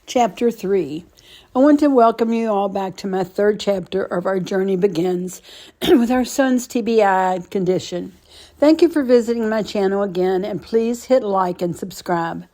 Chapter 3. I want to welcome you all back to my third chapter of our journey begins with our son's TBI condition. Thank you for visiting my channel again, and please hit like and subscribe.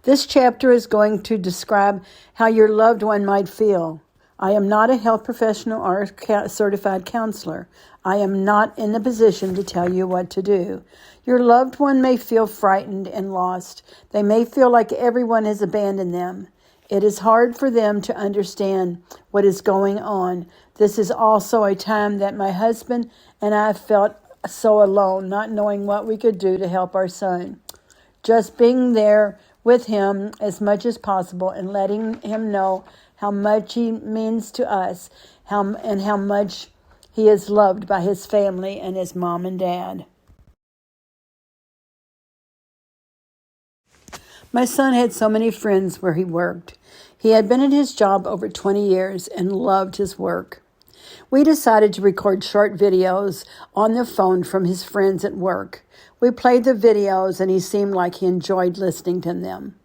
This chapter is going to describe how your loved one might feel. I am not a health professional or a certified counselor. I am not in the position to tell you what to do. Your loved one may feel frightened and lost. They may feel like everyone has abandoned them. It is hard for them to understand what is going on. This is also a time that my husband and I felt so alone, not knowing what we could do to help our son. Just being there with him as much as possible and letting him know how much he means to us, how much he is loved by his family and his mom and dad. My son had so many friends where he worked. He had been at his job over 20 years and loved his work. We decided to record short videos on the phone from his friends at work. We played the videos and he seemed like he enjoyed listening to them.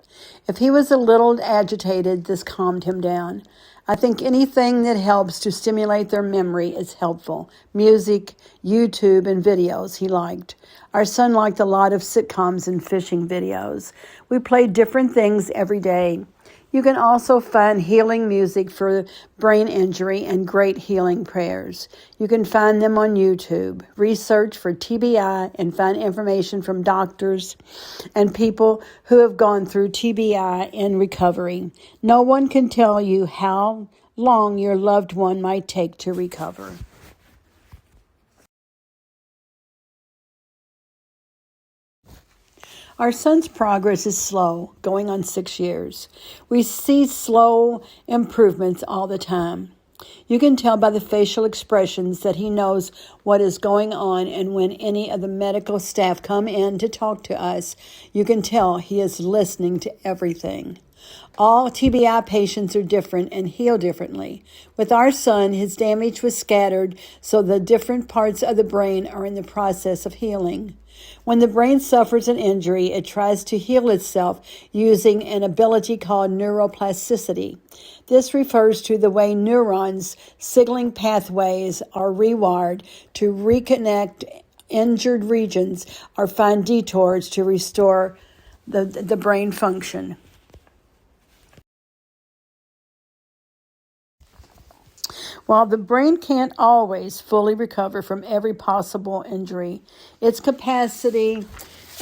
If he was a little agitated, this calmed him down. I think anything that helps to stimulate their memory is helpful. Music, YouTube, and videos he liked. Our son liked a lot of sitcoms and fishing videos. We played different things every day. You can also find healing music for brain injury and great healing prayers. You can find them on YouTube. Research for TBI and find information from doctors and people who have gone through TBI in recovery. No one can tell you how long your loved one might take to recover. Our son's progress is slow, going on 6 years. We see slow improvements all the time. You can tell by the facial expressions that he knows what is going on, and when any of the medical staff come in to talk to us, you can tell he is listening to everything. All TBI patients are different and heal differently. With our son, his damage was scattered, so the different parts of the brain are in the process of healing. When the brain suffers an injury, it tries to heal itself using an ability called neuroplasticity. This refers to the way neurons' signaling pathways are rewired to reconnect injured regions or find detours to restore the brain function. While the brain can't always fully recover from every possible injury, its capacity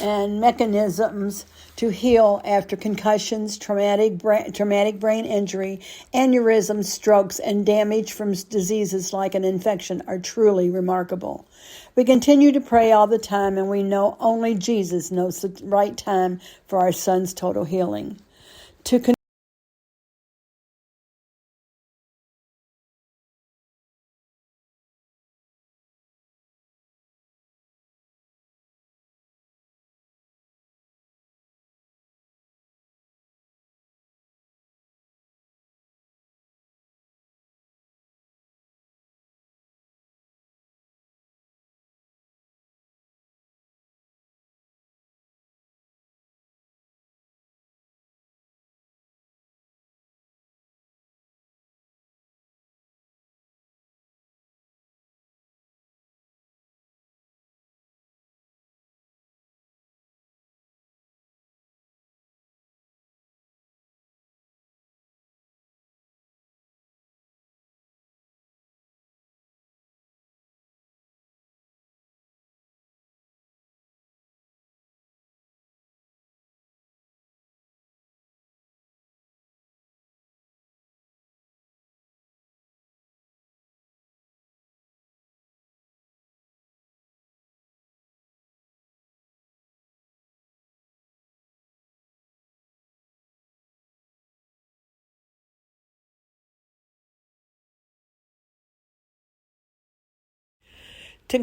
and mechanisms to heal after concussions, traumatic brain injury, aneurysms, strokes, and damage from diseases like an infection are truly remarkable. We continue to pray all the time, and we know only Jesus knows the right time for our son's total healing. To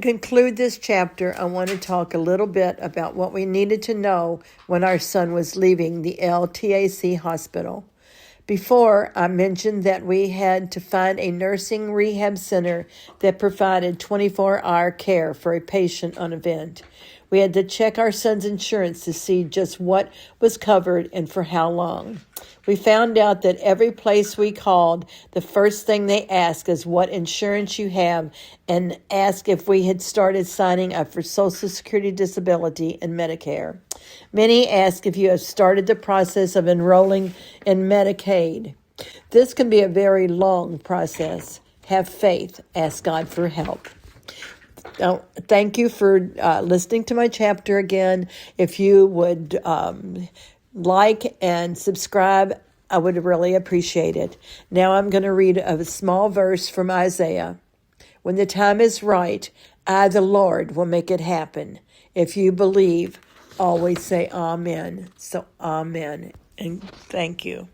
conclude this chapter, I want to talk a little bit about what we needed to know when our son was leaving the LTAC hospital. Before, I mentioned that we had to find a nursing rehab center that provided 24-hour care for a patient on event. We had to check our son's insurance to see just what was covered and for how long. We found out that every place we called, the first thing they ask is what insurance you have and ask if we had started signing up for Social Security, Disability, and Medicare. Many ask if you have started the process of enrolling in Medicaid. This can be a very long process. Have faith. Ask God for help. Thank you for listening to my chapter again. If you would like and subscribe, I would really appreciate it. Now I'm going to read a small verse from Isaiah. When the time is right, I, the Lord, will make it happen. If you believe, always say amen. So amen, and thank you.